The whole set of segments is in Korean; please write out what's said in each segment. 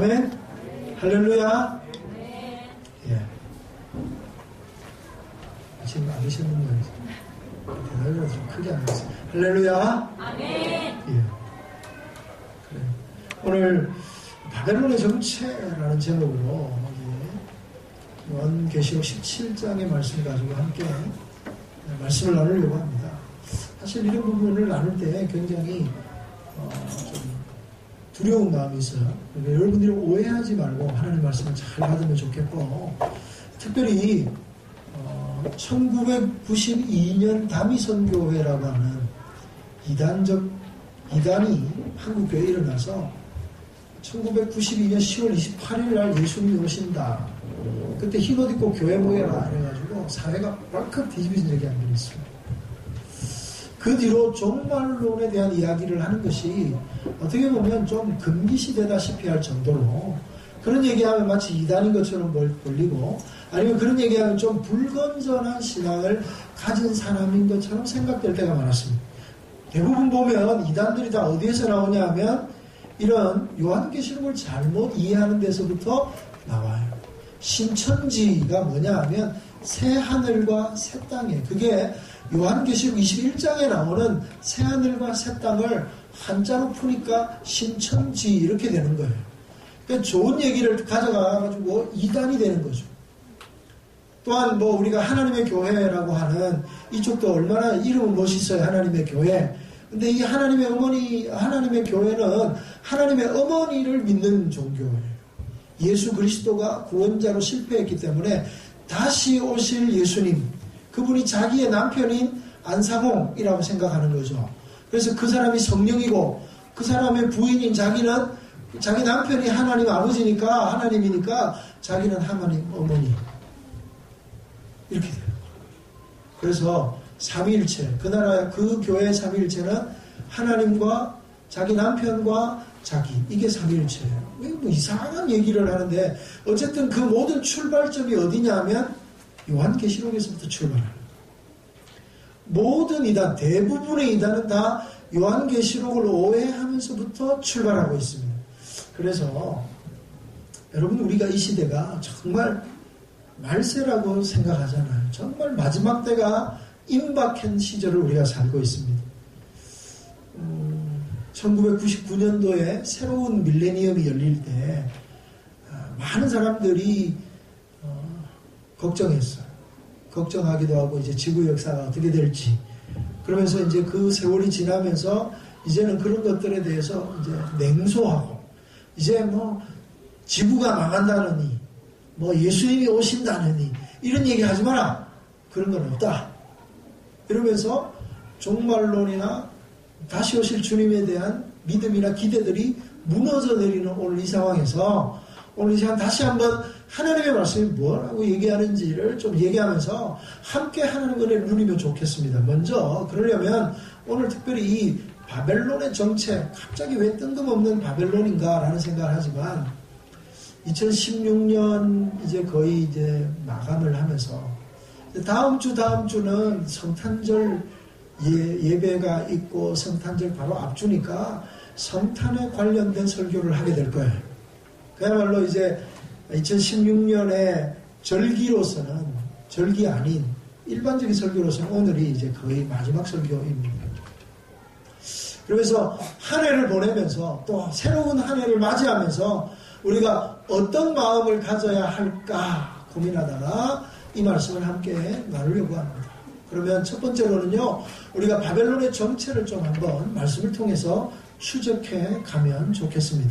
아멘. 할렐루야. 예. 지금 안 계셨는 거예요. 대답이라도 좀 크게 안 했어요. 할렐루야. 아멘. 예. 그래. 오늘 바벨론의 정체라는 제목으로 요한계시록 17장의 말씀 가지고 함께 말씀을 나누려고 합니다. 사실 이런 부분을 나눌 때 굉장히 좀 두려운 마음이 있어요. 그러니까 여러분들이 오해하지 말고 하나님의 말씀을 잘 받으면 좋겠고, 특별히 1992년 다미선교회라고 하는 이단이 한국교회에 일어나서 1992년 10월 28일 날 예수님이 오신다. 그때 흰옷 입고 교회 모여라 해가지고 사회가 벌컥 뒤집어진 적이 한 번 있습니다. 그 뒤로 종말론에 대한 이야기를 하는 것이 어떻게 보면 좀 금기시되다시피 할 정도로, 그런 얘기하면 마치 이단인 것처럼 보이고, 아니면 그런 얘기하면 좀 불건전한 신앙을 가진 사람인 것처럼 생각될 때가 많았습니다. 대부분 보면 이단들이 다 어디에서 나오냐 하면 이런 요한계시록을 잘못 이해하는 데서부터 나와요. 신천지가 뭐냐 하면 새 하늘과 새 땅이에요. 그게 요한계시록 21장에 나오는 새 하늘과 새 땅을 한자로 푸니까 신천지 이렇게 되는 거예요. 그러니까 좋은 얘기를 가져가가지고 이단이 되는 거죠. 또한 우리가 하나님의 교회라고 하는 이쪽도 얼마나 이름은 멋있어요. 하나님의 교회. 근데 이 하나님의 교회는 하나님의 어머니를 믿는 종교예요. 예수 그리스도가 구원자로 실패했기 때문에 다시 오실 예수님, 그분이 자기의 남편인 안사몽이라고 생각하는 거죠. 그래서 그 사람이 성령이고 그 사람의 부인인 자기는 자기 남편이 하나님 아버지니까, 하나님이니까 자기는 하나님 어머니, 이렇게 돼요. 그래서 삼위일체, 그 나라 그 교회의 삼위일체는 하나님과 자기 남편과 자기, 이게 삼위일체예요. 이상한 얘기를 하는데 어쨌든 그 모든 출발점이 어디냐면 요한계시록에서부터 출발하는 거예요. 모든 이단, 대부분의 이단은 다 요한계시록을 오해하면서부터 출발하고 있습니다. 그래서 여러분, 우리가 이 시대가 정말 말세라고 생각하잖아요. 정말 마지막 때가 임박한 시절을 우리가 살고 있습니다. 1999년도에 새로운 밀레니엄이 열릴 때 많은 사람들이 걱정했어요. 걱정하기도 하고, 이제 지구 역사가 어떻게 될지. 그러면서 이제 그 세월이 지나면서 이제는 그런 것들에 대해서 이제 냉소하고, 이제 지구가 망한다느니, 예수님이 오신다느니, 이런 얘기 하지 마라. 그런 건 없다. 이러면서 종말론이나 다시 오실 주님에 대한 믿음이나 기대들이 무너져 내리는 오늘 이 상황에서, 오늘 이 시간 다시 한번 하나님의 말씀이 뭐라고 얘기하는지를 좀 얘기하면서 함께 하나님의 은혜를 누리면 좋겠습니다. 먼저 그러려면 오늘 특별히 이 바벨론의 정체, 갑자기 왜 뜬금없는 바벨론인가라는 생각을 하지만 2016년 이제 거의 이제 마감을 하면서 다음 주는 성탄절 예배가 있고 성탄절 바로 앞주니까 성탄에 관련된 설교를 하게 될 거예요. 그야말로 이제 2016년의 절기로서는, 절기 아닌 일반적인 설교로서는 오늘이 이제 거의 마지막 설교입니다. 그러면서 한 해를 보내면서 또 새로운 한 해를 맞이하면서 우리가 어떤 마음을 가져야 할까 고민하다가 이 말씀을 함께 나누려고 합니다. 그러면 첫 번째로는요, 우리가 바벨론의 정체를 좀 한번 말씀을 통해서 추적해 가면 좋겠습니다.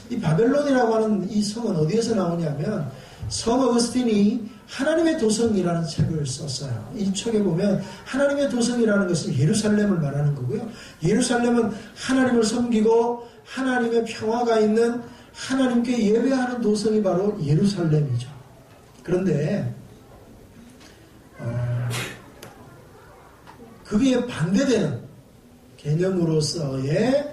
이 바벨론이라고 하는 이 성은 어디에서 나오냐면 성 어거스틴이 하나님의 도성이라는 책을 썼어요. 이 책에 보면 하나님의 도성이라는 것은 예루살렘을 말하는 거고요. 예루살렘은 하나님을 섬기고 하나님의 평화가 있는, 하나님께 예배하는 도성이 바로 예루살렘이죠. 그런데 그게 반대되는 개념으로서의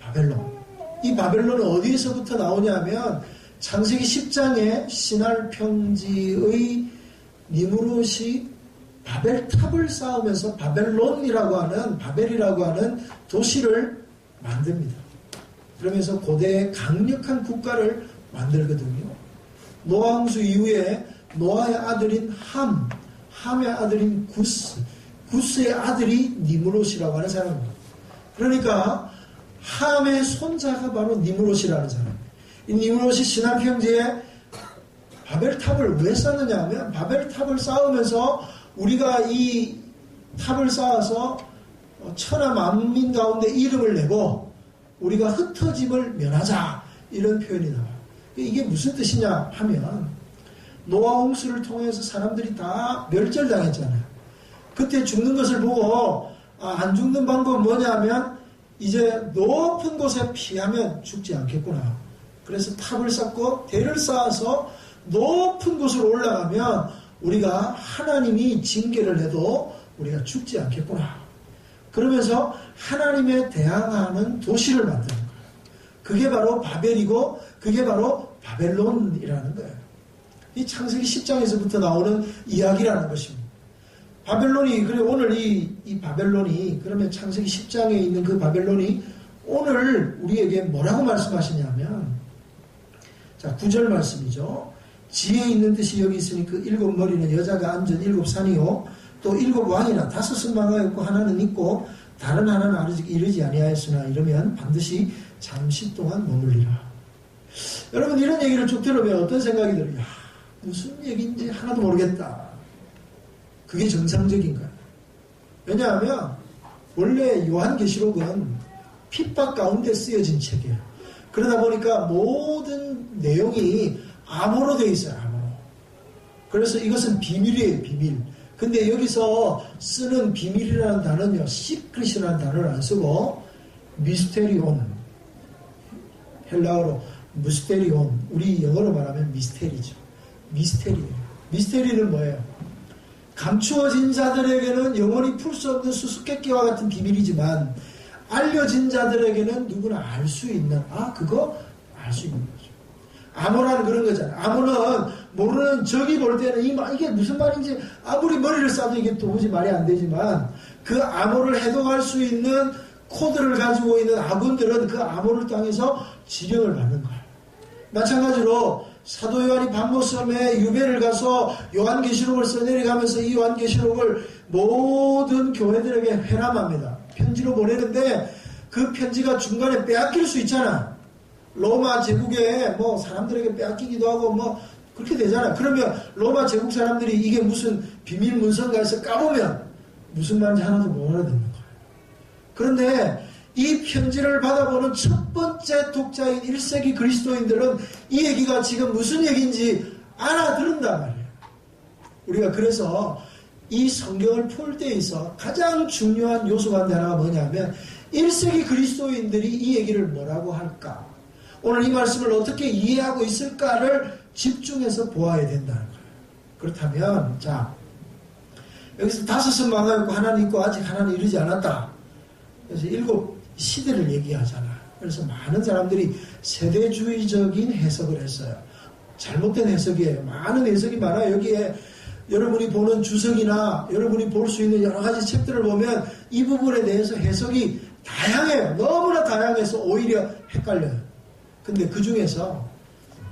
바벨론. 이 바벨론은 어디에서부터 나오냐면 창세기 10장에 신할 평지의 니무롯이 바벨탑을 쌓으면서 바벨론이라고 하는, 바벨이라고 하는 도시를 만듭니다. 그러면서 고대의 강력한 국가를 만들거든요. 노아 홍수 이후에 노아의 아들인 함의 아들인 구스의 아들이 니므롯이라고 하는 사람입니다. 그러니까 함의 손자가 바로 니므롯이라는 사람입니다. 이 니므롯이 신한 평지에 바벨탑을 왜 쌓느냐 하면 바벨탑을 쌓으면서 우리가 이 탑을 쌓아서 천하 만민 가운데 이름을 내고 우리가 흩어짐을 면하자, 이런 표현이 나와요. 이게 무슨 뜻이냐 하면 노아 홍수를 통해서 사람들이 다 멸절당했잖아요. 그때 죽는 것을 보고 안 죽는 방법은 뭐냐 하면 이제 높은 곳에 피하면 죽지 않겠구나. 그래서 탑을 쌓고 대를 쌓아서 높은 곳으로 올라가면 우리가 하나님이 징계를 해도 우리가 죽지 않겠구나. 그러면서 하나님에 대항하는 도시를 만드는 거예요. 그게 바로 바벨이고 그게 바로 바벨론이라는 거예요. 이 창세기 10장에서부터 나오는 이야기라는 것입니다. 바벨론이, 그래 오늘 이 바벨론이, 그러면 창세기 10장에 있는 그 바벨론이 오늘 우리에게 뭐라고 말씀하시냐면, 자, 9절 말씀이죠. 지혜 있는 듯이 여기 있으니 그 7머리는 여자가 앉은 7산이요 또 7왕이나 5은 망하였고 하나는 있고 다른 하나는 아직 이르지 아니하였으나 이러면 반드시 잠시 동안 머물리라. 여러분, 이런 얘기를 쭉 들으면 어떤 생각이 들어요? 야, 무슨 얘기인지 하나도 모르겠다. 그게 정상적인 거예요. 왜냐하면 원래 요한계시록은 핍박 가운데 쓰여진 책이에요. 그러다 보니까 모든 내용이 암호로 되어 있어요. 암호로. 그래서 이것은 비밀이에요. 비밀. 근데 여기서 쓰는 비밀이라는 단어는요, 시크릿이라는 단어를 안 쓰고 미스테리온, 헬라어로 무스테리온, 우리 영어로 말하면 미스테리죠. 미스테리예요. 미스테리는 뭐예요? 감추어진 자들에게는 영원히 풀 수 없는 수수께끼와 같은 비밀이지만 알려진 자들에게는 누구나 알 수 있는, 그거 알 수 있는 거죠. 암호라는 그런 거잖아요. 암호는 모르는 적이 볼 때는 이게 무슨 말인지 아무리 머리를 쏴도 이게 도무지 말이 안 되지만 그 암호를 해독할 수 있는 코드를 가지고 있는 아군들은 그 암호를 통해서 지령을 받는 거예요. 마찬가지로 사도 요한이 반모섬에 유배를 가서 요한계시록을 써내려가면서 이 요한계시록을 모든 교회들에게 회람합니다. 편지로 보내는데 그 편지가 중간에 빼앗길 수 있잖아. 로마 제국에 뭐 사람들에게 빼앗기기도 하고 뭐 그렇게 되잖아. 그러면 로마 제국 사람들이 이게 무슨 비밀 문서인가 해서 까보면 무슨 말인지 하나도 못 알아듣는 거예요. 그런데 이 편지를 받아보는 첫 번째 독자인 1세기 그리스도인들은 이 얘기가 지금 무슨 얘기인지 알아들은단 말이에요. 우리가 그래서 이 성경을 풀 때 있어 가장 중요한 요소 가운데 하나가 뭐냐면 1세기 그리스도인들이 이 얘기를 뭐라고 할까? 오늘 이 말씀을 어떻게 이해하고 있을까를 집중해서 보아야 된다는 거예요. 그렇다면 자, 여기서 5은 망하였고 하나는 있고 아직 하나는 이르지 않았다. 그래서 7 시대를 얘기하잖아. 그래서 많은 사람들이 세대주의적인 해석을 했어요. 잘못된 해석이에요. 많은 해석이 많아요. 여기에 여러분이 보는 주석이나 여러분이 볼 수 있는 여러 가지 책들을 보면 이 부분에 대해서 해석이 다양해요. 너무나 다양해서 오히려 헷갈려요. 근데 그 중에서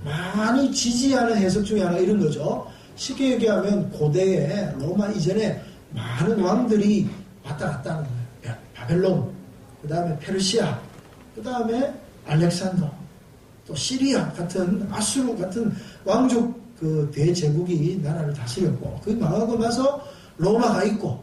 많이 지지하는 해석 중에 하나가 이런 거죠. 쉽게 얘기하면 고대에 로마 이전에 많은 왕들이 왔다 갔다 하는 거예요. 바벨론, 그 다음에 페르시아, 그 다음에 알렉산더, 또 시리아 같은 아수르 같은 왕족 그 대제국이 나라를 다스렸고, 그 망하고 나서 로마가 있고,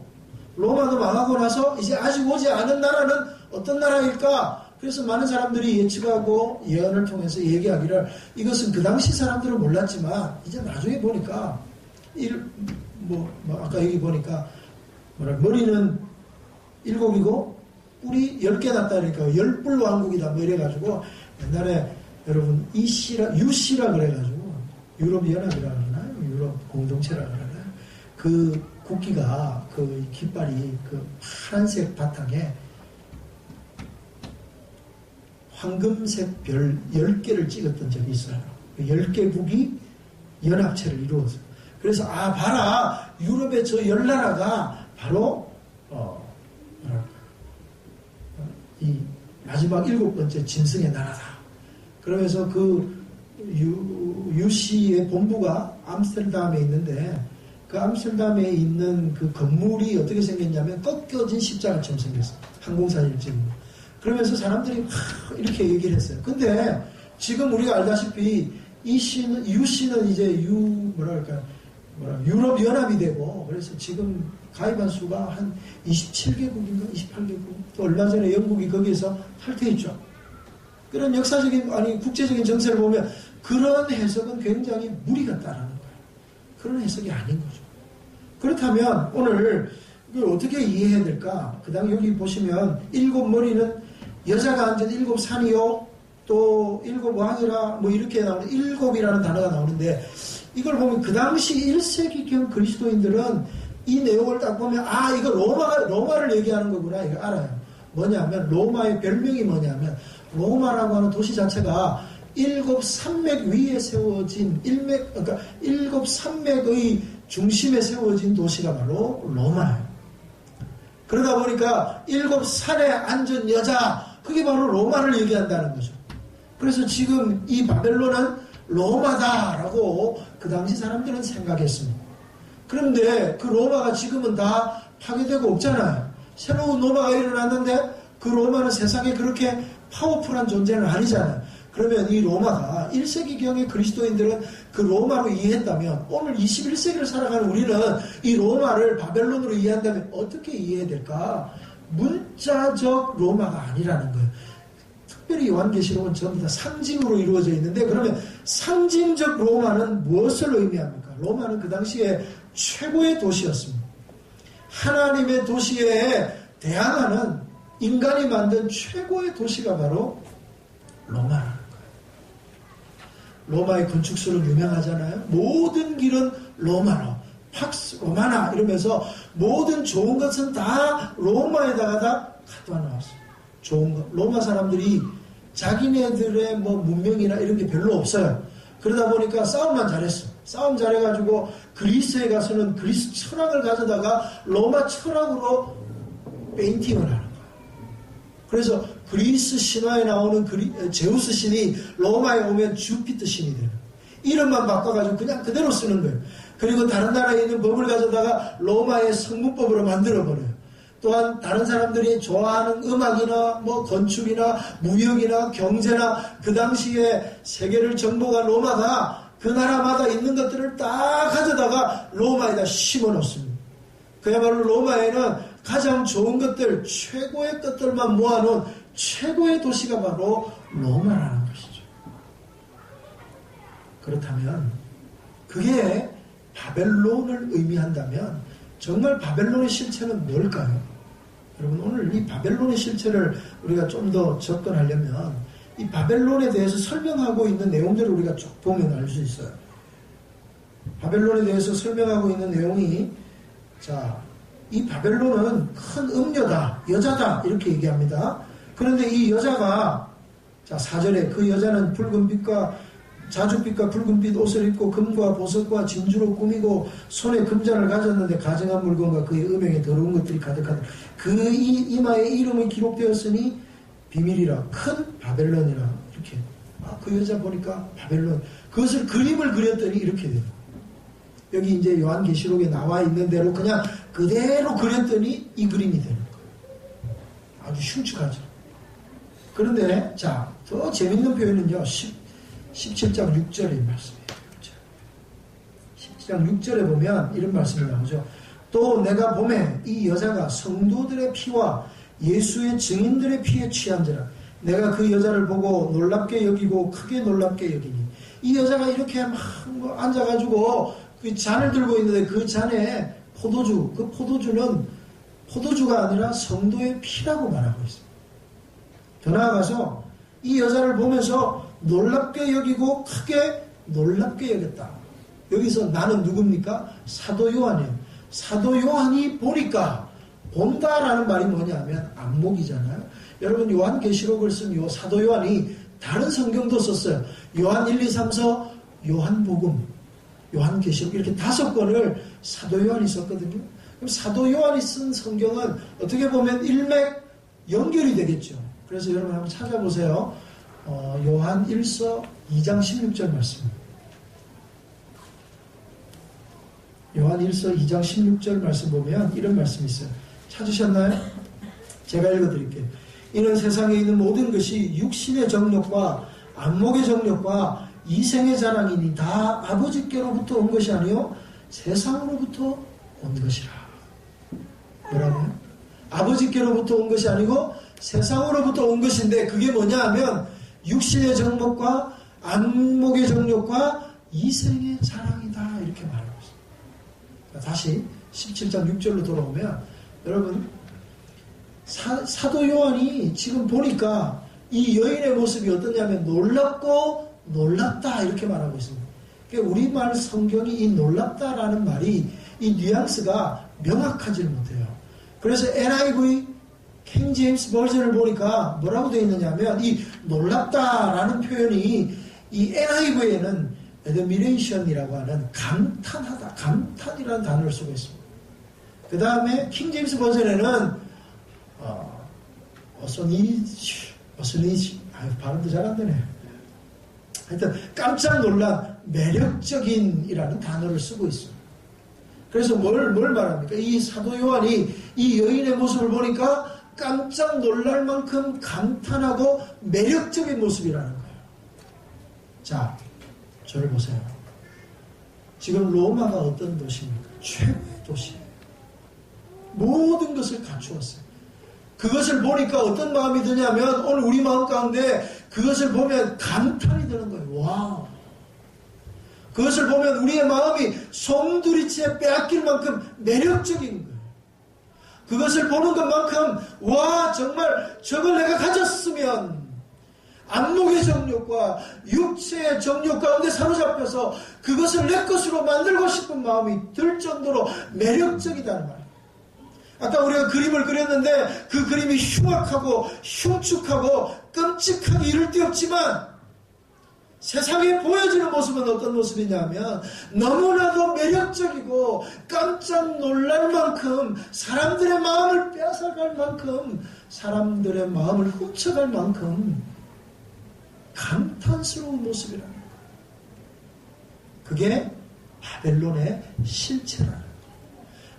로마도 망하고 나서 이제 아직 오지 않은 나라는 어떤 나라일까? 그래서 많은 사람들이 예측하고 예언을 통해서 얘기하기를, 이것은 그 당시 사람들은 몰랐지만 이제 나중에 보니까 아까 여기 보니까 머리는 7이고 뿔이 10개 났다 그러니까 10뿔 왕국이다 뭐 이래가지고, 옛날에 여러분 유씨라 그래가지고 유럽 연합이라 그러나요? 유럽 공동체라 그러나요? 그 국기가 그 깃발이 그 파란색 바탕에 황금색 별 10개를 찍었던 적이 있어요. 10개국이 연합체를 이루었어요. 그래서 봐라, 유럽의 저 10나라가 바로 이 마지막 7번째 짐승의 나라다. 그러면서 그 UC의 본부가 암스테르담에 있는데 그 암스테르담에 있는 그 건물이 어떻게 생겼냐면 꺾여진 십자가처럼 생겼어요. 항공사를 찍은 거. 그러면서 사람들이 이렇게 얘기를 했어요. 근데 지금 우리가 알다시피 UC는 이제 유럽연합이 되고 그래서 지금 가입한 수가 한 27개국인가 28개국. 또 얼마 전에 영국이 거기에서 탈퇴했죠. 그런 역사적인 국제적인 정세를 보면 그런 해석은 굉장히 무리가 따르는 거예요. 그런 해석이 아닌 거죠. 그렇다면 오늘 이걸 어떻게 이해해야 될까? 그 다음에 여기 보시면 7머리는 여자가 앉은 7산이요. 또 7왕이라 뭐 이렇게 나오는 7이라는 단어가 나오는데 이걸 보면 그 당시 1세기경 그리스도인들은 이 내용을 딱 보면 이거 로마를 얘기하는 거구나 이거 알아요. 뭐냐면 로마의 별명이 뭐냐면 로마라고 하는 도시 자체가 7산맥 위에 세워진 그러니까 7산맥의 중심에 세워진 도시가 바로 로마예요. 그러다 보니까 7산에 앉은 여자 그게 바로 로마를 얘기한다는 거죠. 그래서 지금 이 바벨론은 로마다라고 그 당시 사람들은 생각했습니다. 그런데 그 로마가 지금은 다 파괴되고 없잖아요. 새로운 로마가 일어났는데 그 로마는 세상에 그렇게 파워풀한 존재는 아니잖아요. 그러면 이 로마가 1세기경의 그리스도인들은 그 로마로 이해했다면 오늘 21세기를 살아가는 우리는 이 로마를 바벨론으로 이해한다면 어떻게 이해해야 될까? 문자적 로마가 아니라는 거예요. 특별히 요한계시록은 전부 다 상징으로 이루어져 있는데 그러면 상징적 로마는 무엇을 의미합니까? 로마는 그 당시에 최고의 도시였습니다. 하나님의 도시에 대항하는 인간이 만든 최고의 도시가 바로 로마라는 거예요. 로마의 건축술은 유명하잖아요. 모든 길은 로마로, 팍스 로마나 이러면서 모든 좋은 것은 다 로마에다가 다 갖다 놨어요. 좋은 것. 로마 사람들이 자기네들의 문명이나 이런 게 별로 없어요. 그러다 보니까 싸움만 잘했어. 싸움 잘해가지고 그리스에 가서는 그리스 철학을 가져다가 로마 철학으로 페인팅을 하는 거예요. 그래서 그리스 신화에 나오는 제우스 신이 로마에 오면 주피터 신이 돼요. 이름만 바꿔가지고 그냥 그대로 쓰는 거예요. 그리고 다른 나라에 있는 법을 가져다가 로마의 성문법으로 만들어버려요. 또한 다른 사람들이 좋아하는 음악이나 건축이나 무역이나 경제나 그 당시에 세계를 정복한 로마가 그 나라마다 있는 것들을 다 가져다가 로마에다 심어 놓습니다. 그야말로 로마에는 가장 좋은 것들, 최고의 것들만 모아놓은 최고의 도시가 바로 로마라는 것이죠. 그렇다면 그게 바벨론을 의미한다면 정말 바벨론의 실체는 뭘까요? 여러분 오늘 이 바벨론의 실체를 우리가 좀 더 접근하려면 이 바벨론에 대해서 설명하고 있는 내용들을 우리가 쭉 보면 알 수 있어요. 바벨론에 대해서 설명하고 있는 내용이 이 바벨론은 큰 음녀다, 여자다 이렇게 얘기합니다. 그런데 이 여자가 4절에 그 여자는 붉은빛과 자줏빛과 붉은빛 옷을 입고 금과 보석과 진주로 꾸미고 손에 금잔을 가졌는데 가증한 물건과 그의 음행에 더러운 것들이 가득하다. 그 이마에 이름이 기록되었으니 비밀이라 큰 바벨론이라 이렇게. 그 여자 보니까 바벨론. 그것을 그림을 그렸더니 이렇게 돼요. 여기 이제 요한계시록에 나와 있는 대로 그냥 그대로 그렸더니 이 그림이 되는 거예요. 아주 흉측하죠. 그런데 더 재밌는 표현은요. 17장 6절의 말씀이에요. 17장 6절에 보면 이런 말씀이 나오죠. 또 내가 보매 이 여자가 성도들의 피와 예수의 증인들의 피에 취한지라. 내가 그 여자를 보고 놀랍게 여기고 크게 놀랍게 여기니. 이 여자가 이렇게 막 앉아가지고 그 잔을 들고 있는데 그 잔에 포도주, 그 포도주는 포도주가 아니라 성도의 피라고 말하고 있습니다. 더 나아가서 이 여자를 보면서 놀랍게 여기고 크게 놀랍게 여겼다. 여기서 나는 누굽니까? 사도 요한이에요. 사도 요한이 보니까, 본다라는 말이 뭐냐면 안목이잖아요. 여러분 요한계시록을 쓴 요 사도 요한이 다른 성경도 썼어요. 요한 1, 2, 3, 4, 요한복음, 요한계시록 이렇게 5권을 사도 요한이 썼거든요. 그럼 사도 요한이 쓴 성경은 어떻게 보면 일맥 연결이 되겠죠. 그래서 여러분 한번 찾아보세요. 요한 1서 2장 16절 말씀. 요한 1서 2장 16절 말씀 보면 이런 말씀이 있어요. 찾으셨나요? 제가 읽어드릴게요. 이는 세상에 있는 모든 것이 육신의 정욕과 안목의 정욕과 이생의 자랑이니 다 아버지께로부터 온 것이 아니요 세상으로부터 온 것이라. 뭐라고요? 아버지께로부터 온 것이 아니고 세상으로부터 온 것인데 그게 뭐냐 하면 육신의 정욕과 안목의 정욕과 이생의 자랑이다 이렇게 말하고 있습니다. 다시 17장 6절로 돌아오면 여러분 사도 요한이 지금 보니까 이 여인의 모습이 어떠냐면 놀랍고 놀랍다 이렇게 말하고 있습니다. 그러니까 우리말 성경이 이 놀랍다라는 말이 이 뉘앙스가 명확하지를 못해요. 그래서 NIV 킹 제임스 버전을 보니까 뭐라고 되어 있느냐면 이 놀랍다라는 표현이 이 NIV에는 admiration이라고 하는 감탄하다, 감탄이라는 단어를 쓰고 있습니다. 그 다음에 킹 제임스 버전에는 어서니지 발음도 잘 안 되네. 하여튼 깜짝 놀란 매력적인이라는 단어를 쓰고 있어요. 그래서 뭘 말합니까? 이 사도 요한이 이 여인의 모습을 보니까 깜짝 놀랄 만큼 감탄하고 매력적인 모습이라는 거예요. 자, 저를 보세요. 지금 로마가 어떤 도시입니까? 최고의 도시예요. 모든 것을 갖추었어요. 그것을 보니까 어떤 마음이 드냐면 오늘 우리 마음 가운데 그것을 보면 감탄이 드는 거예요. 와우. 그것을 보면 우리의 마음이 솜두리째 빼앗길 만큼 매력적인 거예요. 그것을 보는 것만큼 와 정말 저걸 내가 가졌으면 안목의 정욕과 육체의 정욕 가운데 사로잡혀서 그것을 내 것으로 만들고 싶은 마음이 들 정도로 매력적이다는 말이에요. 아까 우리가 그림을 그렸는데 그 그림이 흉악하고 흉측하고 끔찍하게 이를 데 없지만 세상에 보여지는 모습은 어떤 모습이냐면 너무나도 매력적이고 깜짝 놀랄 만큼 사람들의 마음을 빼앗아갈 만큼 사람들의 마음을 훔쳐갈 만큼 감탄스러운 모습이라는 거예요. 그게 바벨론의 실체라는 거예요.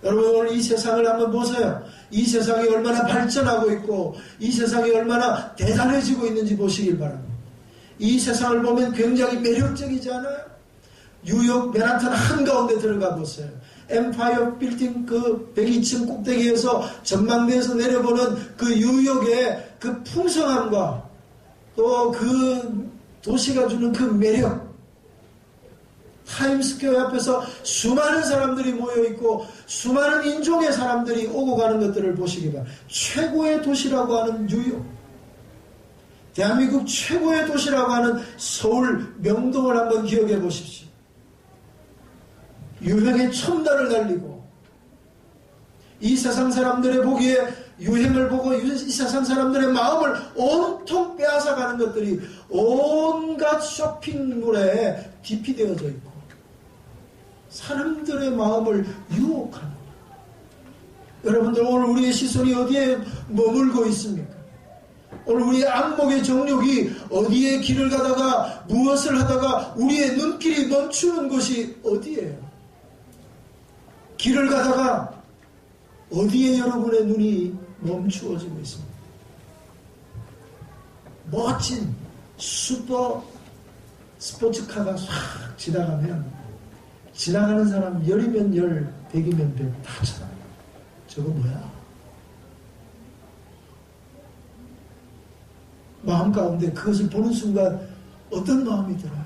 여러분 오늘 이 세상을 한번 보세요. 이 세상이 얼마나 발전하고 있고 이 세상이 얼마나 대단해지고 있는지 보시길 바랍니다. 이 세상을 보면 굉장히 매력적이지 않아요? 뉴욕 맨하탄 한가운데 들어가 보세요. 엠파이어 빌딩 그 102층 꼭대기에서 전망대에서 내려보는 그 뉴욕의 그 풍성함과 또 그 도시가 주는 그 매력, 타임스퀘어 앞에서 수많은 사람들이 모여있고 수많은 인종의 사람들이 오고 가는 것들을 보시기 바랍니다. 최고의 도시라고 하는 뉴욕, 대한민국 최고의 도시라고 하는 서울 명동을 한번 기억해 보십시오. 유행의 첨단을 달리고 이 세상 사람들의 보기에 유행을 보고 이 세상 사람들의 마음을 온통 빼앗아가는 것들이 온갖 쇼핑몰에 디피되어져 있고 사람들의 마음을 유혹하는 거예요. 여러분들 오늘 우리의 시선이 어디에 머물고 있습니까? 오늘 우리의 안목의 정욕이 어디에 길을 가다가 무엇을 하다가 우리의 눈길이 멈추는 곳이 어디예요? 길을 가다가 어디에 여러분의 눈이 멈추어지고 있습니다. 멋진 슈퍼 스포츠카가 싹 지나가면 지나가는 사람 열이면 열, 백이면 백 다 쳐다봐요. 저거 뭐야? 마음 가운데 그것을 보는 순간 어떤 마음이 들어요?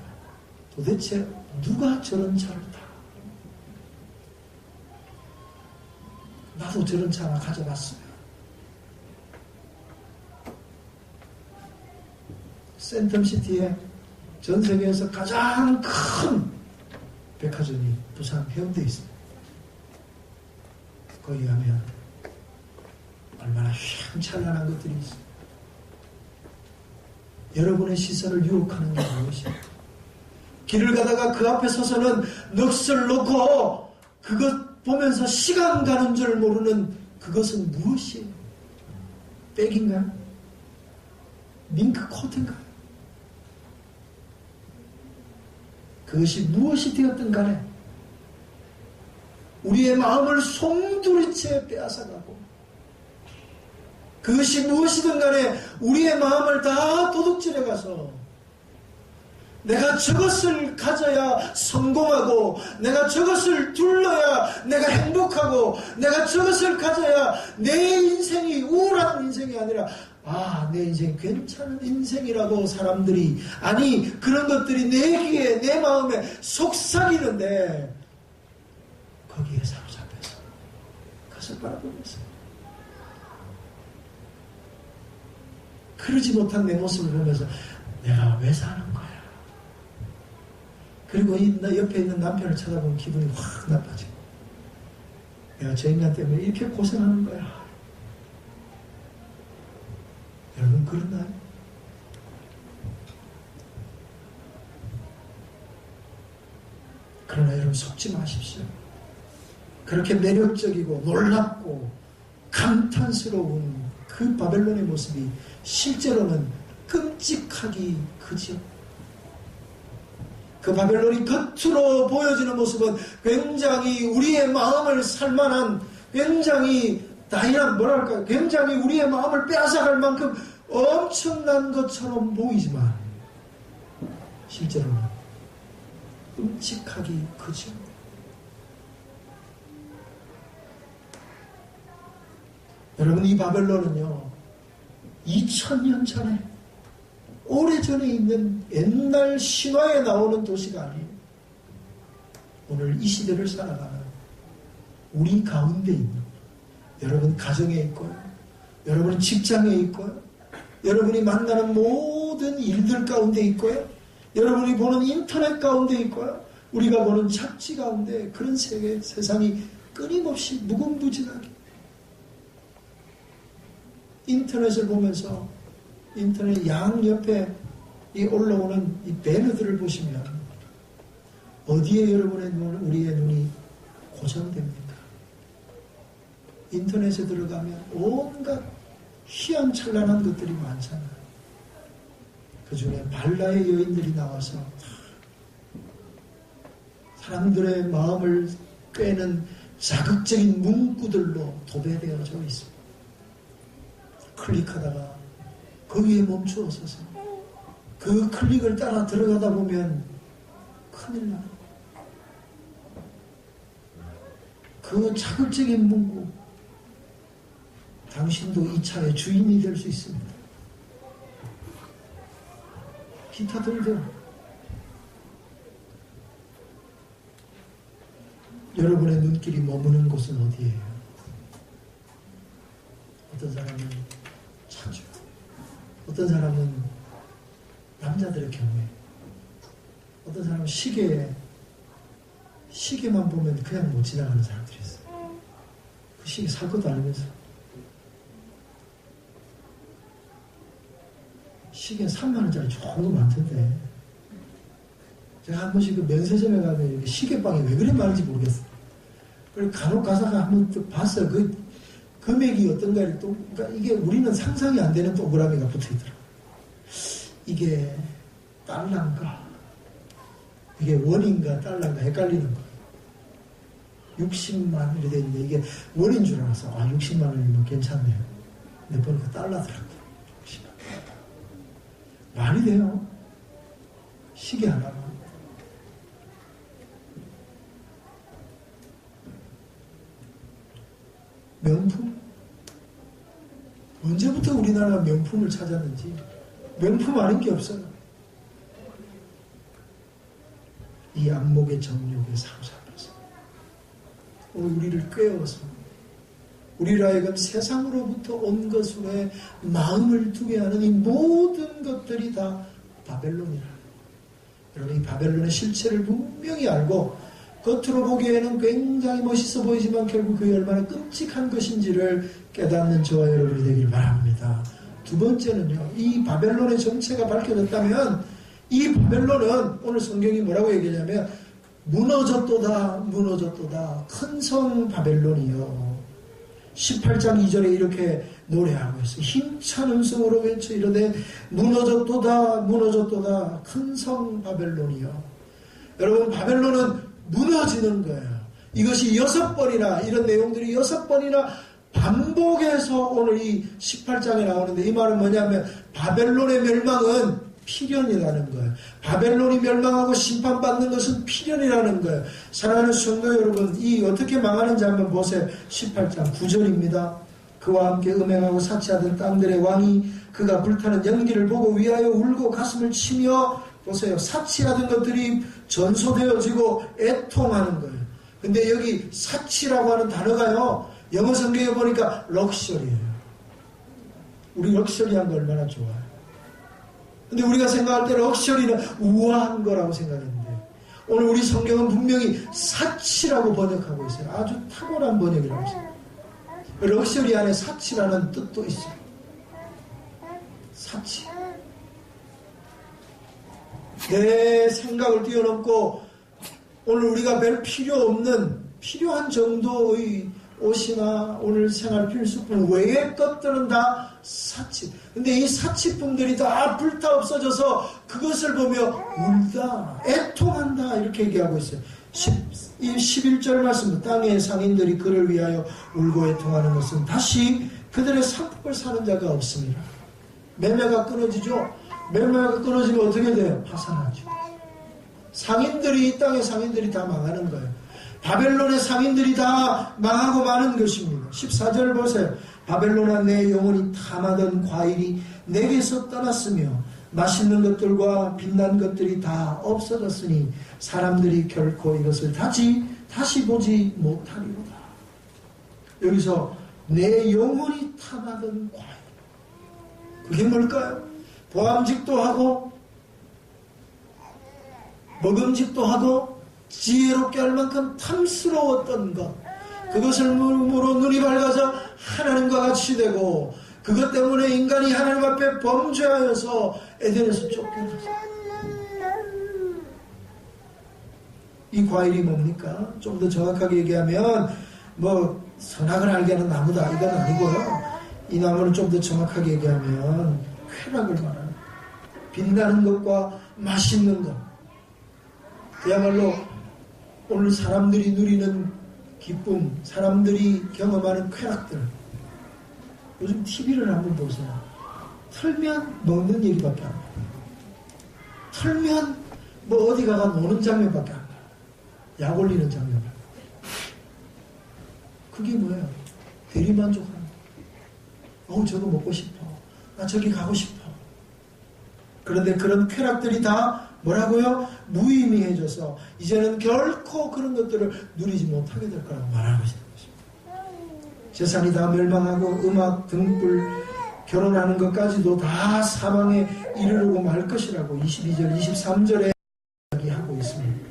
도대체 누가 저런 차를 타? 나도 저런 차 하나 가져봤으면. 센텀시티에 전 세계에서 가장 큰 백화점이 부산 해운대에 있습니다. 거기 가면 얼마나 휘황찬란한 것들이 있어요. 여러분의 시선을 유혹하는 게 무엇이에요? 길을 가다가 그 앞에 서서는 넋을 놓고 그것 보면서 시간 가는 줄 모르는 그것은 무엇이에요? 백인가? 밍크 코트인가요? 그것이 무엇이 되었든 간에 우리의 마음을 송두리째 빼앗아가고, 그것이 무엇이든 간에 우리의 마음을 다 도둑질해가서 내가 저것을 가져야 성공하고, 내가 저것을 둘러야 내가 행복하고, 내가 저것을 가져야 내 인생이 우울한 인생이 아니라 내 인생 괜찮은 인생이라고 사람들이, 아니 그런 것들이 내 귀에 내 마음에 속삭이는데 거기에 사로잡혀서 그것을 바라보면서 그러지 못한 내 모습을 보면서 내가 왜 사는 거야? 그리고 옆에 있는 남편을 쳐다보면 기분이 확 나빠지고, 내가 저 인간 때문에 이렇게 고생하는 거야. 여러분 그러나요? 그러나 여러분 속지 마십시오. 그렇게 매력적이고 놀랍고 감탄스러운 그 바벨론의 모습이 실제로는 끔찍하기 그지요. 그 바벨론이 겉으로 보여지는 모습은 굉장히 우리의 마음을 살만한, 굉장히 굉장히 우리의 마음을 빼앗아갈 만큼 엄청난 것처럼 보이지만 실제로는 끔찍하기 그죠. 여러분, 이 바벨론은요 2000년 전에, 오래전에 있는 옛날 신화에 나오는 도시가 아니에요. 오늘 이 시대를 살아가는 우리 가운데 있는, 여러분 가정에 있고요, 여러분 직장에 있고요, 여러분이 만나는 모든 일들 가운데 있고요, 여러분이 보는 인터넷 가운데 있고요, 우리가 보는 잡지 가운데, 그런 세상이 끊임없이 무궁무진하게 인터넷을 보면서 인터넷 양옆에 이 올라오는 이 배너들을 보시면 어디에 여러분의 우리의 눈이 고정됩니까? 인터넷에 들어가면 온갖 희한찬란한 것들이 많잖아요. 그 중에 발라의 여인들이 나와서 사람들의 마음을 꿰는 자극적인 문구들로 도배되어져 있습니다. 클릭하다가 거기에 멈추어 서서 그 클릭을 따라 들어가다 보면 큰일 나요. 그 자극적인 문구, 당신도 이 차의 주인이 될 수 있습니다. 기타 등등. 여러분의 눈길이 머무는 곳은 어디예요? 어떤 사람은 차주, 어떤 사람은 남자들의 경우에, 어떤 사람은 시계만 보면 그냥 못 지나가는 사람들이 있어요. 그 시계 살 것도 아니면서. 시계 3만원짜리 좋은 거 많던데, 제가 한 번씩 그 면세점에 가면 이렇게 시계방에 왜 그래 많은지 모르겠어요. 그리고 간혹 가다가 한번 또 봤어요. 그 금액이 어떤가를 또, 그러니까 이게 우리는 상상이 안 되는 동그라미가 붙어 있더라고요. 이게 달러인가, 이게 원인가 달러인가 헷갈리는 거예요. 60만 이렇게 돼 있는데 이게 원인 줄 알아서 60만 원이면 괜찮네요. 근데 보니까 달러더라고요. 60만. 말이 돼요? 시계 하나가. 명품? 언제부터 우리나라가 명품을 찾았는지 명품 아닌 게 없어요. 이 안목의 정욕에 사로잡혀서 우리를 꿰어서 우리를 하여금 세상으로부터 온 것에 마음을 두게 하는 이 모든 것들이 다 바벨론이라. 여러분, 이 바벨론의 실체를 분명히 알고 겉으로 보기에는 굉장히 멋있어 보이지만 결국 그게 얼마나 끔찍한 것인지를 깨닫는 저와 여러분이 되길 바랍니다. 두 번째는요, 이 바벨론의 정체가 밝혀졌다면 이 바벨론은 오늘 성경이 뭐라고 얘기하냐면 무너졌도다 큰 성 바벨론이요 18장 2절에 이렇게 노래하고 있어요. 힘찬 음성으로 외쳐 이르되 무너졌도다 무너졌도다 큰 성 바벨론이요. 여러분, 바벨론은 무너지는 거예요. 이것이 6번이나 이런 내용들이 6번이나 반복해서 오늘 이 18장에 나오는데, 이 말은 뭐냐면 바벨론의 멸망은 필연이라는 거예요. 바벨론이 멸망하고 심판받는 것은 필연이라는 거예요. 사랑하는 성도 여러분, 이 어떻게 망하는지 한번 보세요. 18장 9절입니다. 그와 함께 음행하고 사치하던 땅들의 왕이 그가 불타는 연기를 보고 위하여 울고 가슴을 치며, 보세요, 사치하던 것들이 전소되어지고 애통하는 거예요. 근데 여기 사치라고 하는 단어가요, 영어 성경에 보니까 럭셔리예요. 우리 럭셔리한 거 얼마나 좋아요. 근데 우리가 생각할 때 럭셔리는 우아한 거라고 생각했는데, 오늘 우리 성경은 분명히 사치라고 번역하고 있어요. 아주 탁월한 번역이라고 했어요. 럭셔리 안에 사치라는 뜻도 있어요. 사치. 내 생각을 뛰어넘고 오늘 우리가 별 필요 없는, 필요한 정도의 옷이나 오늘 생활 필수품 외의 것들은 다 사치. 근데 이 사치품들이 다 불타 없어져서 그것을 보며 울다, 애통한다, 이렇게 얘기하고 있어요. 11절 말씀, 땅의 상인들이 그를 위하여 울고 애통하는 것은 다시 그들의 상품을 사는 자가 없습니다. 매매가 끊어지죠. 매매가 끊어지면 어떻게 돼요? 파산하죠. 상인들이, 이 땅의 상인들이 다 망하는 거예요. 바벨론의 상인들이 다 망하고 마는 것입니다. 14절 보세요. 바벨론아, 내 영혼이 탐하던 과일이 내게서 떠났으며 맛있는 것들과 빛난 것들이 다 없어졌으니 사람들이 결코 이것을 다시 보지 못하리로다. 여기서 내 영혼이 탐하던 과일, 그게 뭘까요? 보암직도 하고 먹음직도 하고 지혜롭게 할 만큼 탐스러웠던 것, 그것을 물음으로 눈이 밝아져 하나님과 같이 되고, 그것 때문에 인간이 하나님 앞에 범죄하여서 에덴에서 쫓겨났어요. 이 과일이 뭡니까? 좀 더 정확하게 얘기하면 뭐 선악을 알게 하는 나무다, 이건 아니고요. 이 나무는 좀 더 정확하게 얘기하면 쾌락을 말하는, 빛나는 것과 맛있는 것, 그야말로 오늘 사람들이 누리는 기쁨, 사람들이 경험하는 쾌락들. 요즘 TV를 한번 보세요. 틀면 먹는 얘기밖에 안 나요. 틀면 뭐 어디 가가 노는 장면밖에 안 나요. 약 올리는 장면. 그게 뭐예요? 대리만족하는 거. 저거 먹고 싶어. 나 저기 가고 싶어. 그런데 그런 쾌락들이 다 뭐라고요? 무의미해져서 이제는 결코 그런 것들을 누리지 못하게 될 거라고 말하고 있는 것입니다. 세상이 다 멸망하고 음악, 등불, 결혼하는 것까지도 다 사망에 이르르고 말 것이라고 22절, 23절에 이야기하고 있습니다.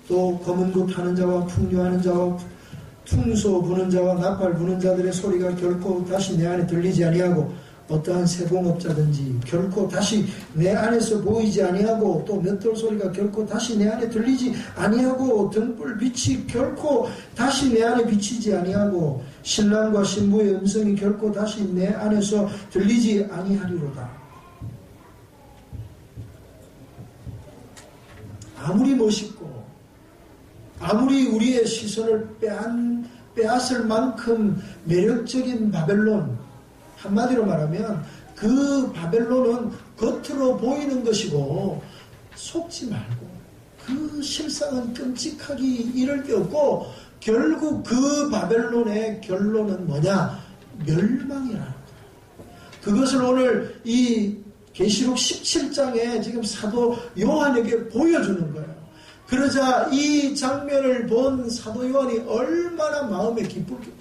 또 검은 굿 하는 자와 풍류하는 자와 퉁소 부는 자와 나팔 부는 자들의 소리가 결코 다시 내 안에 들리지 아니하고, 어떠한 세공업자든지 결코 다시 내 안에서 보이지 아니하고, 또 맷돌 소리가 결코 다시 내 안에 들리지 아니하고, 등불 빛이 결코 다시 내 안에 비치지 아니하고, 신랑과 신부의 음성이 결코 다시 내 안에서 들리지 아니하리로다. 아무리 멋있고 아무리 우리의 시선을 빼앗을 만큼 매력적인 바벨론, 한마디로 말하면 그 바벨론은 겉으로 보이는 것이고 속지 말고, 그 실상은 끔찍하기 이를 데 없고, 결국 그 바벨론의 결론은 뭐냐? 멸망이라는 거예요. 그것을 오늘 이 계시록 17장에 지금 사도 요한에게 보여주는 거예요. 그러자 이 장면을 본 사도 요한이 얼마나 마음에 기쁘게,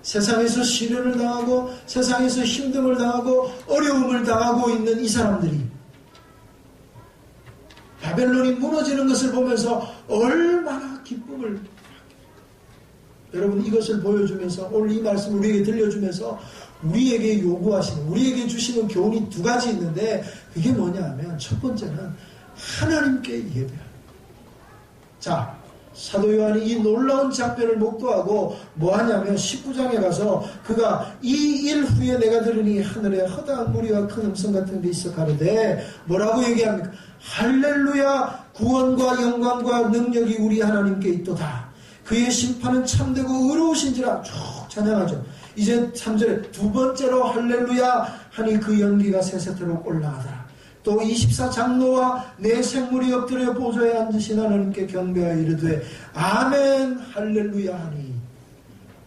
세상에서 시련을 당하고 세상에서 힘듦을 당하고 어려움을 당하고 있는 이 사람들이 바벨론이 무너지는 것을 보면서 얼마나 기쁨을, 여러분, 이것을 보여주면서 오늘 이 말씀을 우리에게 들려주면서 우리에게 요구하시는, 우리에게 주시는 교훈이 두 가지 있는데, 그게 뭐냐 하면 첫 번째는 하나님께 예배하는. 자, 사도 요한이 이 놀라운 장면을 목도하고 뭐하냐면 19장에 가서 그가 이 일 후에 내가 들으니 하늘에 허다한 무리와 큰 음성 같은 게 있어 가로되 뭐라고 얘기합니까? 할렐루야, 구원과 영광과 능력이 우리 하나님께 있도다. 그의 심판은 참되고 의로우신지라 쭉 찬양하죠. 이제 3절에 두 번째로 할렐루야 하니 그 연기가 세세토록 올라가더라. 또 24장로와 내 생물이 엎드려 보좌에 앉으신 하나님께 경배하여 이르되 아멘 할렐루야 하니,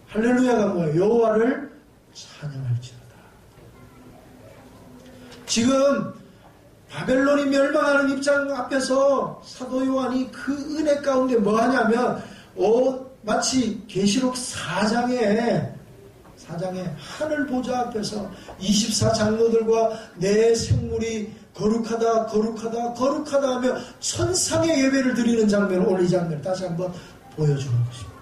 할렐루야가 뭐예요? 여호와를 찬양할지어다. 지금 바벨론이 멸망하는 입장 앞에서 사도 요한이 그 은혜 가운데 뭐하냐면 마치 계시록 4장에 하늘 보좌 앞에서 24장로들과 내 생물이 거룩하다 거룩하다 거룩하다 하며 천상의 예배를 드리는 장면을, 오늘 이 장면을 다시 한번 보여주는 것입니다.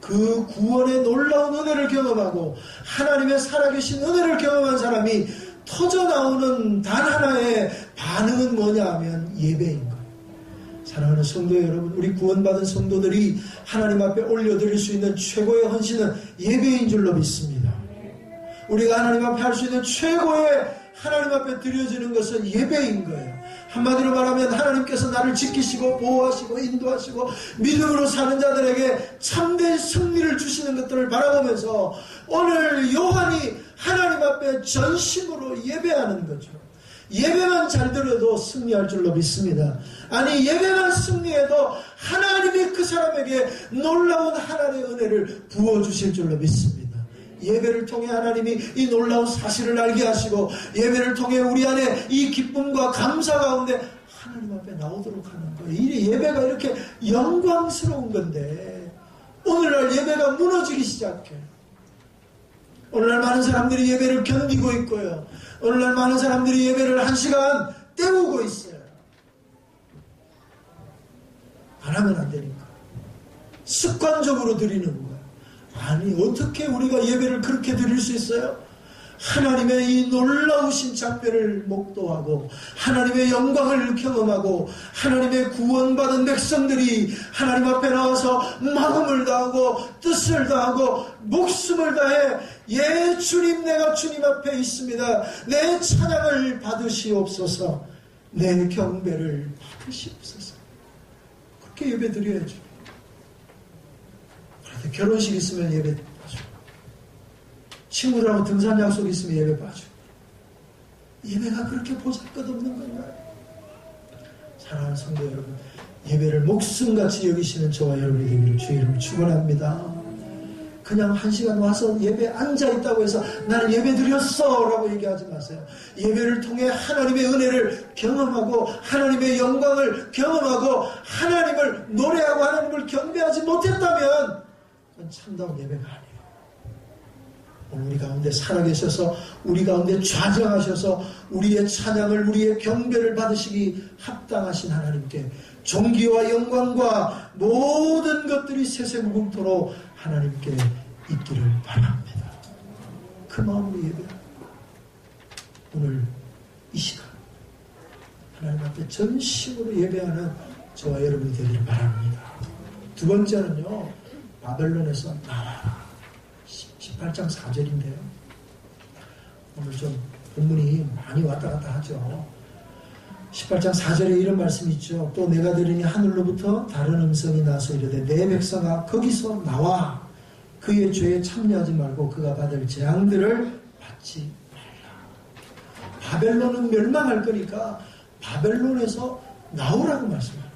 그 구원의 놀라운 은혜를 경험하고 하나님의 살아계신 은혜를 경험한 사람이 터져나오는 단 하나의 반응은 뭐냐 하면 예배인 거예요. 사랑하는 성도 여러분, 우리 구원받은 성도들이 하나님 앞에 올려드릴 수 있는 최고의 헌신은 예배인 줄로 믿습니다. 우리가 하나님 앞에 할 수 있는 최고의 하나님 앞에 드려지는 것은 예배인 거예요. 한마디로 말하면 하나님께서 나를 지키시고 보호하시고 인도하시고 믿음으로 사는 자들에게 참된 승리를 주시는 것들을 바라보면서 오늘 요한이 하나님 앞에 전심으로 예배하는 거죠. 예배만 잘 드려도 승리할 줄로 믿습니다. 아니, 예배만 승리해도 하나님이 그 사람에게 놀라운 하나님의 은혜를 부어주실 줄로 믿습니다. 예배를 통해 하나님이 이 놀라운 사실을 알게 하시고 예배를 통해 우리 안에 이 기쁨과 감사 가운데 하나님 앞에 나오도록 하는 거예요. 이 예배가 이렇게 영광스러운 건데 오늘날 예배가 무너지기 시작해요. 오늘날 많은 사람들이 예배를 견디고 있고요. 오늘날 많은 사람들이 예배를 1시간 때우고 있어요. 안 하면 안 되니까. 습관적으로 드리는 거예요. 아니, 어떻게 우리가 예배를 그렇게 드릴 수 있어요? 하나님의 이 놀라우신 장면을 목도하고 하나님의 영광을 경험하고 하나님의 구원받은 백성들이 하나님 앞에 나와서 마음을 다하고 뜻을 다하고 목숨을 다해 예 주님, 내가 주님 앞에 있습니다. 내 찬양을 받으시옵소서. 내 경배를 받으시옵소서. 그렇게 예배 드려야죠. 그런데 결혼식 있으면 예배 빠지고 친구들하고 등산 약속 있으면 예배 빠지고 예배가 그렇게 보잘것없는 건가요? 사랑하는 성도 여러분, 예배를 목숨같이 여기시는 저와 여러분이 되기를 주의 이름으로 축원합니다. 그냥 1시간 와서 예배 앉아있다고 해서 나는 예배 드렸어 라고 얘기하지 마세요. 예배를 통해 하나님의 은혜를 경험하고 하나님의 영광을 경험하고 하나님을 노래하고 하나님을 경배하지 못했다면 그건 참다운 예배가 아니에요. 오늘 우리 가운데 살아계셔서 우리 가운데 좌정하셔서 우리의 찬양을, 우리의 경배를 받으시기 합당하신 하나님께 존귀와 영광과 모든 것들이 세세무궁토록 하나님께 있기를 바랍니다. 그 마음으로 예배합니다. 오늘 이 시간 하나님 앞에 전심으로 예배하는 저와 여러분이 되기를 바랍니다. 두 번째는요, 바벨론에서 나와라. 18장 4절인데요. 오늘 좀 본문이 많이 왔다 갔다 하죠. 18장 4절에 이런 말씀이 있죠. 또 내가 들으니 하늘로부터 다른 음성이 나서 이르되 내 백성아 거기서 나와 그의 죄에 참여하지 말고 그가 받을 재앙들을 받지 말라. 바벨론은 멸망할 거니까 바벨론에서 나오라고 말씀합니다.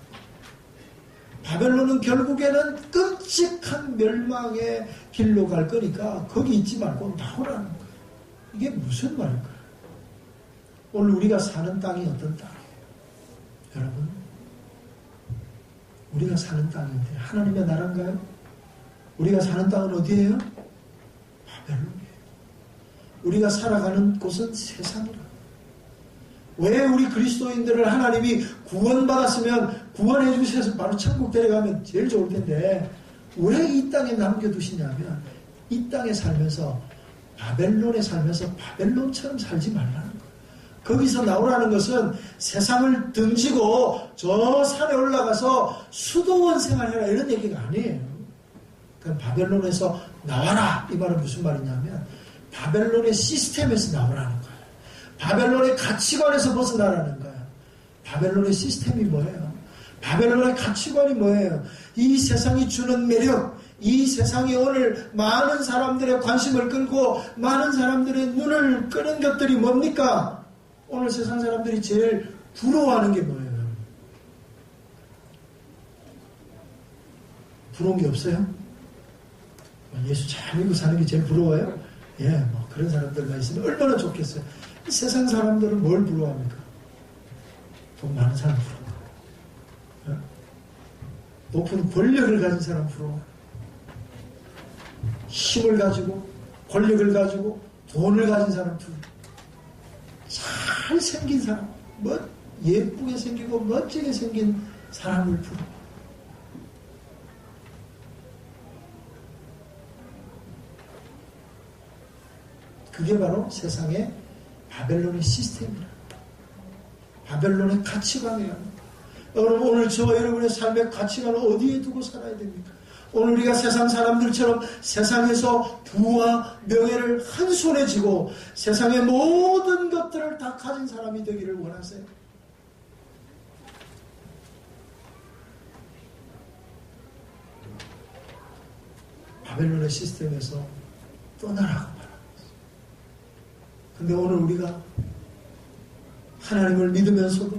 바벨론은 결국에는 끔찍한 멸망의 길로 갈 거니까 거기 있지 말고 나오라는 거예요. 이게 무슨 말일까요? 오늘 우리가 사는 땅이 어떤 땅이에요? 여러분, 우리가 사는 땅인데 하나님의 나라인가요? 우리가 사는 땅은 어디예요? 바벨론이에요. 우리가 살아가는 곳은 세상이라. 왜 우리 그리스도인들을 하나님이 구원받았으면 구원해 주셔서 바로 천국 데려가면 제일 좋을 텐데 왜 이 땅에 남겨두시냐면 이 땅에 살면서 바벨론에 살면서 바벨론처럼 살지 말라는 거예요. 거기서 나오라는 것은 세상을 등지고 저 산에 올라가서 수도원 생활해라 이런 얘기가 아니에요. 그럼 바벨론에서 나와라 이 말은 무슨 말이냐면 바벨론의 시스템에서 나오라는 거예요. 바벨론의 가치관에서 벗어나라는 거예요. 바벨론의 시스템이 뭐예요? 바벨론의 가치관이 뭐예요? 이 세상이 주는 매력, 이 세상이 오늘 많은 사람들의 관심을 끌고 많은 사람들의 눈을 끄는 것들이 뭡니까? 오늘 세상 사람들이 제일 부러워하는 게 뭐예요? 부러운 게 없어요? 예수 잘 믿고 사는 게 제일 부러워요? 예, 뭐 그런 사람들만 있으면 얼마나 좋겠어요. 세상 사람들은 뭘 부러워합니까? 돈 많은 사람 부러워. 높은 권력을 가진 사람 부러워. 힘을 가지고 권력을 가지고 돈을 가진 사람 부러워. 잘생긴 사람, 예쁘게 생기고 멋지게 생긴 사람을 부러워. 그게 바로 세상의 바벨론의 시스템이라. 바벨론의 가치관이야. 그럼 오늘 저와 여러분의 삶의 가치관을 어디에 두고 살아야 됩니까? 오늘 우리가 세상 사람들처럼 세상에서 부와 명예를 한 손에 쥐고 세상의 모든 것들을 다 가진 사람이 되기를 원하세요? 바벨론의 시스템에서 떠나라고 말합니다. 근데 오늘 우리가 하나님을 믿으면서도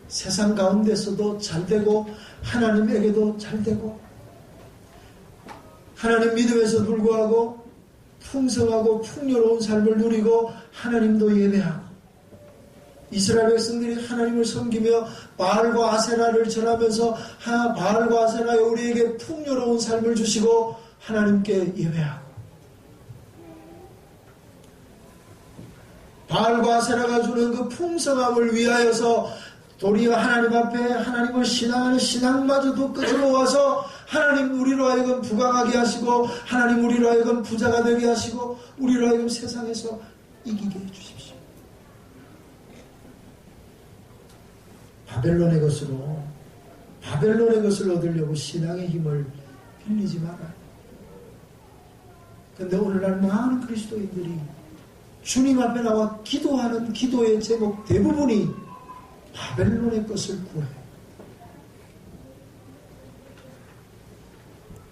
세상 가운데서도 잘되고 하나님에게도 잘되고 하나님 믿음에서 불구하고 풍성하고 풍요로운 삶을 누리고 하나님도 예배하고 이스라엘 백성들이 하나님을 섬기며 바알과 아세라를 절하면서 바알과 아세라에 우리에게 풍요로운 삶을 주시고 하나님께 예배하고 바알과 아세라가 주는 그 풍성함을 위하여서 도리어 하나님 앞에 하나님을 신앙하는 신앙마저도 끝으로 와서 하나님 우리로 하여금 부강하게 하시고 하나님 우리로 하여금 부자가 되게 하시고 우리로 하여금 세상에서 이기게 해주십시오. 바벨론의 것을 얻으려고 신앙의 힘을 빌리지 말아요. 그런데 오늘날 많은 그리스도인들이 주님 앞에 나와 기도하는 기도의 제목 대부분이 바벨론의 것을 구해요.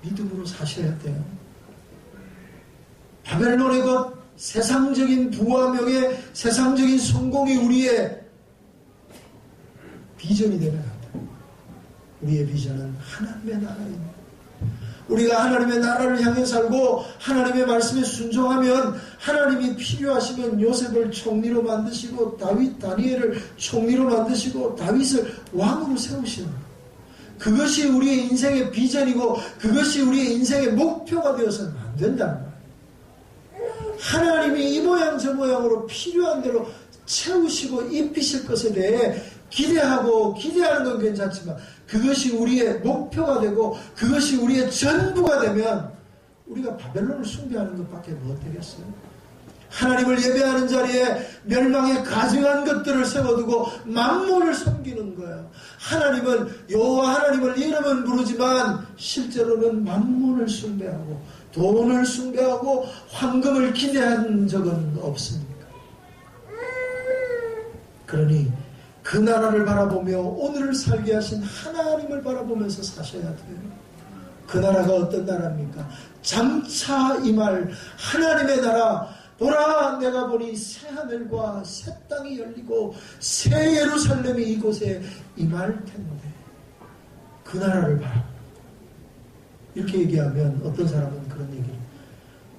믿음으로 사셔야 돼요. 바벨론의 것, 세상적인 부와 명예, 세상적인 성공이 우리의 비전이 되면 안 돼요. 우리의 비전은 하나님의 나라입니다. 우리가 하나님의 나라를 향해 살고 하나님의 말씀에 순종하면 하나님이 필요하시면 요셉을 총리로 만드시고 다니엘을 총리로 만드시고 다윗을 왕으로 세우시는 것. 그것이 우리의 인생의 비전이고 그것이 우리의 인생의 목표가 되어서는 안 된다는 거예요. 하나님이 이 모양 저 모양으로 필요한 대로 채우시고 입히실 것에 대해 기대하는 건 괜찮지만 그것이 우리의 목표가 되고 그것이 우리의 전부가 되면 우리가 바벨론을 숭배하는 것밖에 못 되겠어요. 하나님을 예배하는 자리에 멸망에 가증한 것들을 세워두고 만몬을 섬기는 거예요. 하나님은 여호와 하나님을 이름은 부르지만 실제로는 만몬을 숭배하고 돈을 숭배하고 황금을 기대한 적은 없습니까? 그러니 그 나라를 바라보며 오늘을 살게 하신 하나님을 바라보면서 사셔야 돼요. 그 나라가 어떤 나라입니까? 장차 임할 하나님의 나라. 보라 내가 보니 새하늘과 새 땅이 열리고 새 예루살렘이 이곳에 임할 텐데 그 나라를 바라봐. 이렇게 얘기하면 어떤 사람은 그런 얘기를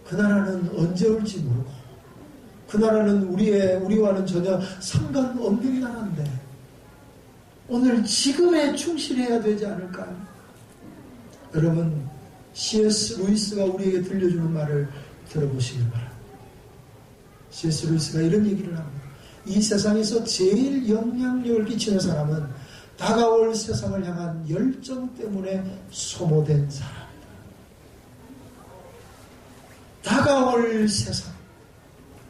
그 나라는 언제 올지 모르고 그 나라는 우리와는 전혀 상관없는 나라인데 오늘 지금에 충실해야 되지 않을까요? 여러분 C.S. 루이스가 우리에게 들려주는 말을 들어보시길 바랍니다. C.S. 루이스가 이런 얘기를 합니다. 이 세상에서 제일 영향력을 끼치는 사람은 다가올 세상을 향한 열정 때문에 소모된 사람이다. 다가올 세상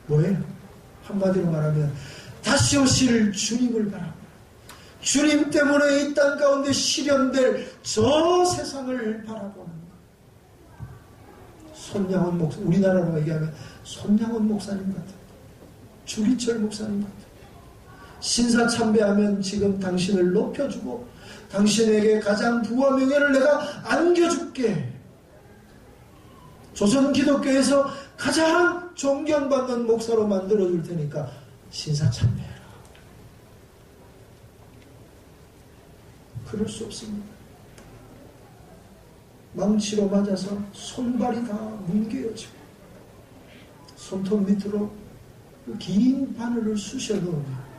뭐예요? 한마디로 말하면 다시 오실 주님을 바라보고 주님 때문에 이 땅 가운데 실현될 저 세상을 바라보는 것. 손양원 목사, 우리나라로 얘기하면 손양원 목사님 같은, 주기철 목사님 같은, 신사참배하면 지금 당신을 높여주고 당신에게 가장 부와 명예를 내가 안겨줄게. 조선 기독교에서 가장 존경받는 목사로 만들어줄 테니까 신사참배해라. 그럴 수 없습니다. 망치로 맞아서 손발이 다 뭉개어지고 손톱 밑으로 그 긴 바늘을 쑤셔 넣으면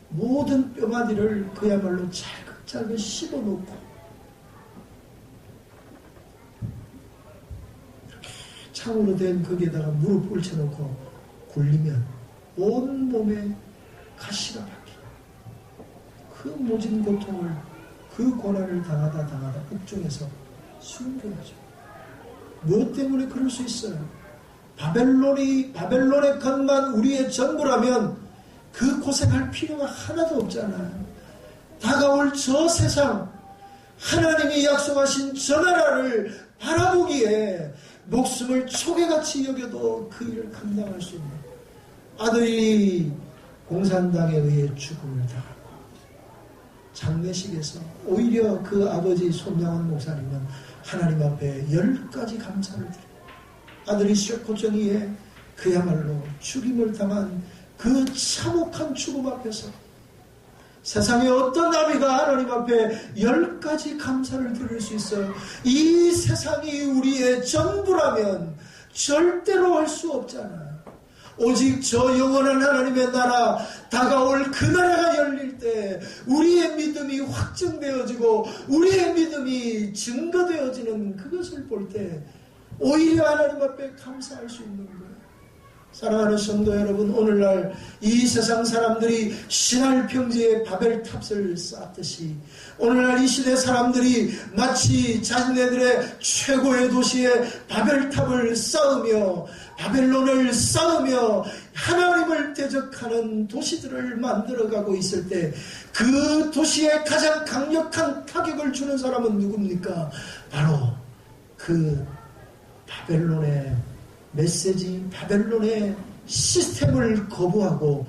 모든 뼈마디를 그야말로 잘긋잘긋 씹어놓고 창으로 된 거기에다가 무릎 꿇혀놓고 굴리면 온몸에 가시가 박히고 그 모진 고통을, 그 고난을 당하다 옥중에서 순교하죠. 무엇 때문에 그럴 수 있어요? 바벨론의 것만 우리의 전부라면 그 고생할 필요가 하나도 없잖아요. 다가올 저 세상, 하나님이 약속하신 저 나라를 바라보기에 목숨을 초계같이 여겨도 그 일을 감당할 수 있는 아들이 공산당에 의해 죽음을 당하고 장례식에서 오히려 그 아버지 손양원 목사님은 하나님 앞에 10가지 감사를 드려요. 아들이 쇠코정이에 그야말로 죽임을 당한 그 참혹한 죽음 앞에서 세상에 어떤 나비가 하나님 앞에 10가지 감사를 드릴 수 있어요. 이 세상이 우리의 전부라면 절대로 할 수 없잖아요. 오직 저 영원한 하나님의 나라, 다가올 그 나라가 열릴 때 우리의 믿음이 확증되어지고 우리의 믿음이 증거되어지는 그것을 볼 때 오히려 하나님 앞에 감사할 수 있는 거예요. 사랑하는 성도 여러분, 오늘날 이 세상 사람들이 신할 평지에 바벨탑을 쌓듯이 오늘날 이 시대 사람들이 마치 자기네들의 최고의 도시에 바벨탑을 쌓으며 바벨론을 쌓으며 하나님을 대적하는 도시들을 만들어가고 있을 때 그 도시에 가장 강력한 타격을 주는 사람은 누굽니까? 바로 그 바벨론의 메시지, 바벨론의 시스템을 거부하고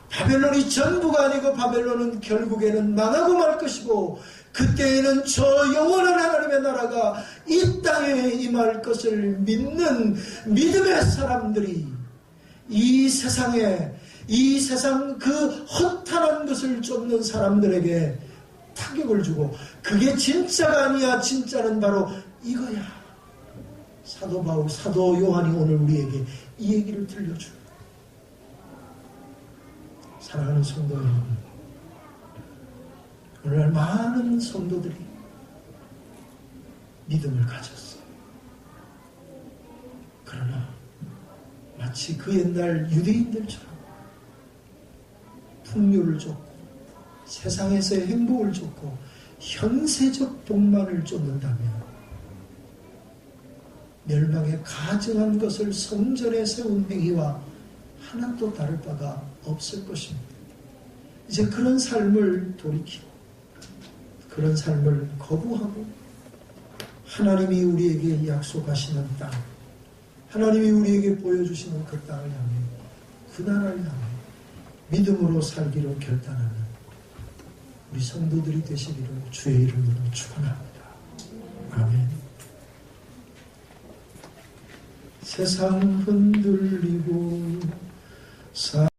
바벨론이 전부가 아니고 바벨론은 결국에는 망하고 말 것이고 그때에는 저 영원한 하나님의 나라가 이 땅에 임할 것을 믿는 믿음의 사람들이 이 세상에, 이 세상 그 허탄한 것을 쫓는 사람들에게 타격을 주고 그게 진짜가 아니야, 진짜는 바로 이거야. 사도 바울, 사도 요한이 오늘 우리에게 이 얘기를 들려줘요. 사랑하는 성도 여러분, 오늘날 많은 성도들이 믿음을 가졌어요. 그러나 마치 그 옛날 유대인들처럼 풍요를 쫓고 세상에서의 행복을 쫓고 현세적 복만을 쫓는다면 멸망에 가증한 것을 성전에 세운 행위와 하나도 다를 바가 없을 것입니다. 이제 그런 삶을 돌이키고 그런 삶을 거부하고 하나님이 우리에게 약속하시는 땅, 하나님이 우리에게 보여주시는 그 땅을 향해, 그 나라를 향해 믿음으로 살기로 결단하는 우리 성도들이 되시기를 주의 이름으로 축원합니다. 아멘. 세상 흔들리고